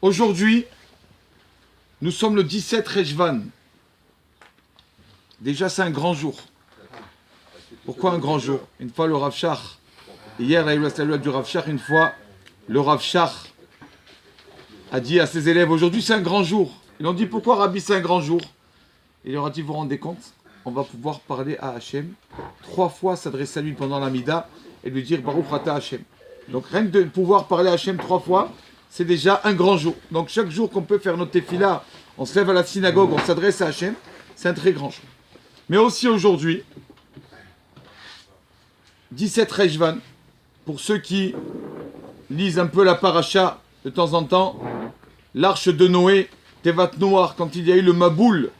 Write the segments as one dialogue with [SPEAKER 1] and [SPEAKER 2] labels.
[SPEAKER 1] Aujourd'hui, nous sommes le 17 Rejvan. Déjà, c'est un grand jour. Pourquoi un grand jour? Une fois le Rav Shach, hier, la loi du Rav Shach, une fois, le Rav Shach a dit à ses élèves, aujourd'hui c'est un grand jour. Ils ont dit, pourquoi Rabbi c'est un grand jour? Il leur a dit, vous vous rendez compte, on va pouvoir parler à Hachem, 3 fois s'adresser à lui pendant l'Amida et lui dire, Baruch Ata Hachem. Donc rien que de pouvoir parler à Hachem 3 fois, c'est déjà un grand jour. Donc chaque jour qu'on peut faire notre tefila, on se lève à la synagogue, on s'adresse à Hachem, c'est un très grand jour. Mais aussi aujourd'hui, 17 Rejvan, pour ceux qui lisent un peu la paracha de temps en temps, l'arche de Noé, Tevat Noir, quand il y a eu le Maboul,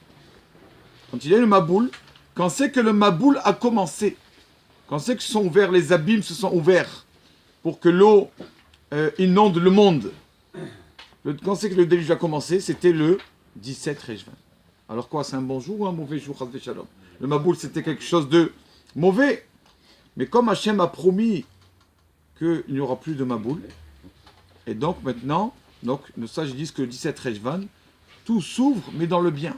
[SPEAKER 1] quand c'est que le Maboul a commencé, quand c'est que se sont ouverts, les abîmes se sont ouverts pour que l'eau inonde le monde, quand c'est que le déluge a commencé, c'était le 17 Rejvan. Alors quoi, c'est un bon jour ou un mauvais jour? Le Maboul, c'était quelque chose de mauvais. Mais comme Hachem a promis qu'il n'y aura plus de Maboul, et donc maintenant, nos sages disent que le 17 Rejvan, tout s'ouvre, mais dans le bien.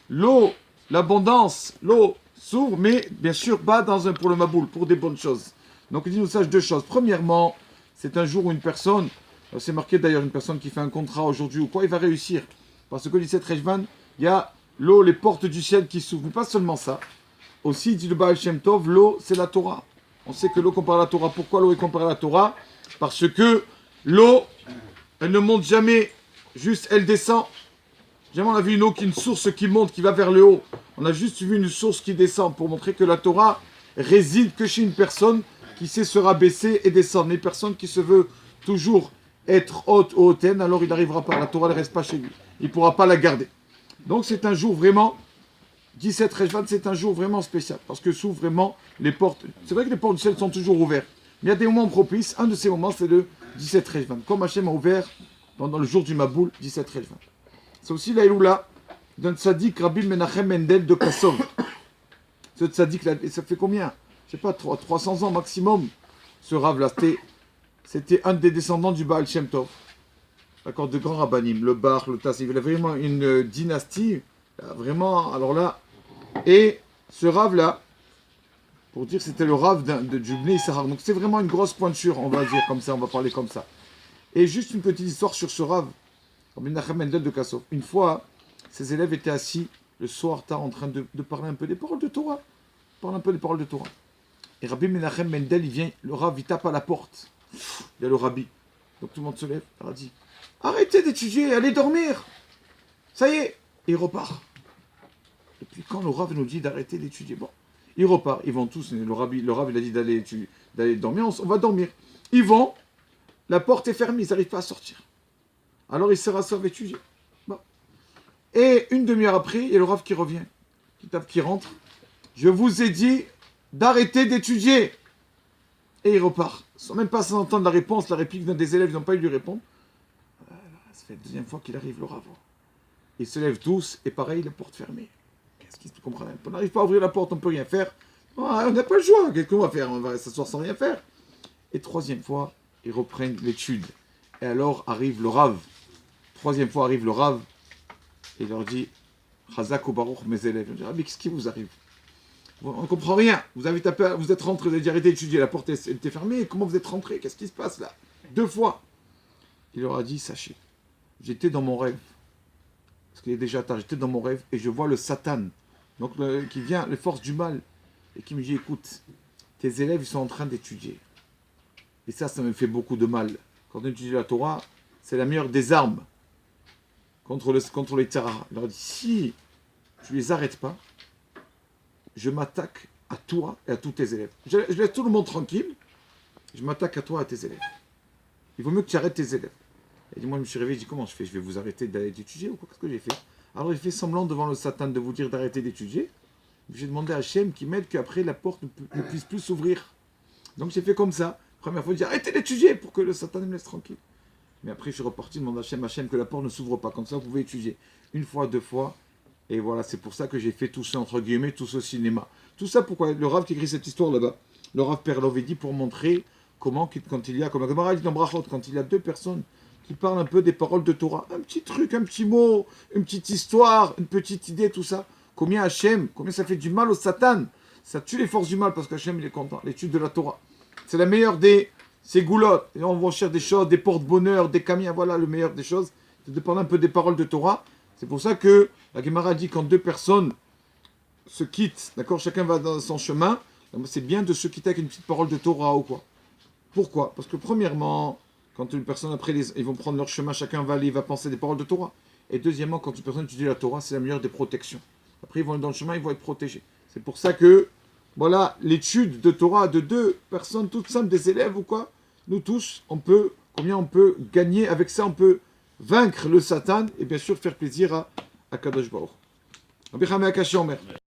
[SPEAKER 1] L'eau, l'abondance, l'eau s'ouvre, mais bien sûr pas pour le Maboul, pour des bonnes choses. Donc il dit nos sages 2 choses. Premièrement, c'est un jour où une personne, c'est marqué d'ailleurs une personne qui fait un contrat aujourd'hui ou quoi, il va réussir. Parce que le 17 Rejvan, il y a l'eau, les portes du ciel qui s'ouvrent. Mais pas seulement ça. Aussi, dit le Baal Shem Tov, l'eau, c'est la Torah. On sait que l'eau comparée à la Torah. Pourquoi l'eau est comparée à la Torah? Parce que l'eau, elle ne monte jamais, juste elle descend. Jamais on a vu une source qui monte, qui va vers le haut. On a juste vu une source qui descend pour montrer que la Torah réside que chez une personne qui sait se rabaisser et descendre. Les personnes qui se veulent toujours être haute ou hautaine, alors il n'arrivera pas. La Torah ne reste pas chez lui. Il ne pourra pas la garder. Donc c'est un jour vraiment, 17 Rejvan, c'est un jour vraiment spécial. Parce que s'ouvrent vraiment les portes. C'est vrai que les portes du ciel sont toujours ouvertes. Mais il y a des moments propices. Un de ces moments, c'est le 17 Rejvan. Comme Hachem a ouvert pendant le jour du Maboul, 17 Rejvan. C'est aussi la Eloula d'un tzaddik Rabbi Menachem Mendel de Kassov. Ce tzaddik là, ça fait combien? Je sais pas, 300 ans maximum. Ce Rav là, c'était un des descendants du Baal Shem Tov. D'accord, de grands rabbanim, le Bar, le Tass. Il avait vraiment une dynastie. Vraiment, alors là. Et ce Rav là, pour dire que c'était le Rav du Bnei Issachar. Donc c'est vraiment une grosse pointure, on va dire comme ça, on va parler comme ça. Et juste une petite histoire sur ce Rav. Rabbi Menachem Mendel de Kassov. Une fois, ses élèves étaient assis le soir tard en train de parler un peu des paroles de Torah. Et Rabbi Menachem Mendel, il vient, le Rav, il tape à la porte. Il y a le Rabbi. Donc tout le monde se lève. Il a dit, arrêtez d'étudier, allez dormir. Ça y est. Et il repart. Et puis quand le Rav nous dit d'arrêter d'étudier, bon, ils repartent. Ils vont tous, le Rav, il a dit d'aller dormir, on va dormir. Ils vont, la porte est fermée, ils n'arrivent pas à sortir. Alors il se rassoit à étudier. Bon. Et une demi-heure après, il y a le Rav qui revient, qui rentre. Je vous ai dit d'arrêter d'étudier. Et il repart. Sans même pas entendre la réponse, la réplique d'un des élèves, ils n'ont pas eu lui répondre. Ça fait la deuxième fois qu'il arrive, le Rav. Ils se lèvent tous, et pareil, la porte fermée. Qu'est-ce qu'ils se comprennent? On n'arrive pas à ouvrir la porte, on ne peut rien faire. On n'a pas le choix. Qu'est-ce qu'on va faire? On va s'asseoir sans rien faire. Et troisième fois, ils reprennent l'étude. Et alors arrive le Rav. Troisième fois arrive le Rav. Et il leur dit, Chazak ou Baruch, mes élèves. Je dis, mais qu'est-ce qui vous arrive? On ne comprend rien. Vous êtes rentrés, vous avez dit arrêtez d'étudier, la porte était fermée. Comment vous êtes rentrés? Qu'est-ce qui se passe là? 2 fois. Il leur a dit, sachez, j'étais dans mon rêve. Parce qu'il est déjà tard, j'étais dans mon rêve et je vois le Satan, donc qui vient, les forces du mal, et qui me dit, écoute, tes élèves, ils sont en train d'étudier. Et ça me fait beaucoup de mal. Quand on étudie la Torah, c'est la meilleure des armes contre les terrars. Il leur a dit, si tu les arrêtes pas, je m'attaque à toi et à tous tes élèves. Je laisse tout le monde tranquille, je m'attaque à toi et à tes élèves. Il vaut mieux que tu arrêtes tes élèves. Et moi, je me suis réveillé, je dis, comment je fais? Je vais vous arrêter d'étudier ou quoi? Qu'est-ce que j'ai fait? Alors, il fait semblant devant le Satan de vous dire d'arrêter d'étudier. J'ai demandé à Hachem qui m'aide qu'après la porte ne puisse plus s'ouvrir. Donc, j'ai fait comme ça. Première fois, je dis, arrêtez d'étudier pour que le Satan me laisse tranquille. Mais après, je suis reparti, je demande à Hachem que la porte ne s'ouvre pas. Comme ça, vous pouvez étudier. 1 fois, 2 fois. Et voilà, c'est pour ça que j'ai fait tout ça, entre guillemets, tout ce cinéma. Tout ça, pourquoi? Le Rav qui écrit cette histoire là-bas, le Rav Perlov dit pour montrer comment, quand il y a, comme Gemara dit dans Brachot, quand il y a 2 personnes qui parle un peu des paroles de Torah. Un petit truc, un petit mot, une petite histoire, une petite idée, tout ça. Combien Hachem, combien ça fait du mal au Satan. Ça tue les forces du mal parce qu'Hachem, il est content. L'étude de la Torah. C'est la meilleure des goulottes. Et on va chercher des choses, des porte-bonheur, des camions. Voilà, le meilleur des choses. C'est de parler un peu des paroles de Torah. C'est pour ça que la Gemara dit quand deux personnes se quittent, d'accord, chacun va dans son chemin, c'est bien de se quitter avec une petite parole de Torah ou quoi. Pourquoi? Parce que premièrement, quand une personne, après, ils vont prendre leur chemin, chacun va aller, il va penser des paroles de Torah. Et deuxièmement, quand une personne étudie la Torah, c'est la meilleure des protections. Après, ils vont être dans le chemin, ils vont être protégés. C'est pour ça que, voilà, l'étude de Torah de deux personnes toutes simples, des élèves ou quoi, nous tous, combien on peut gagner avec ça, on peut vaincre le Satan et bien sûr faire plaisir à Kadosh Baruch. Rabbi Chamé Akashi Omer.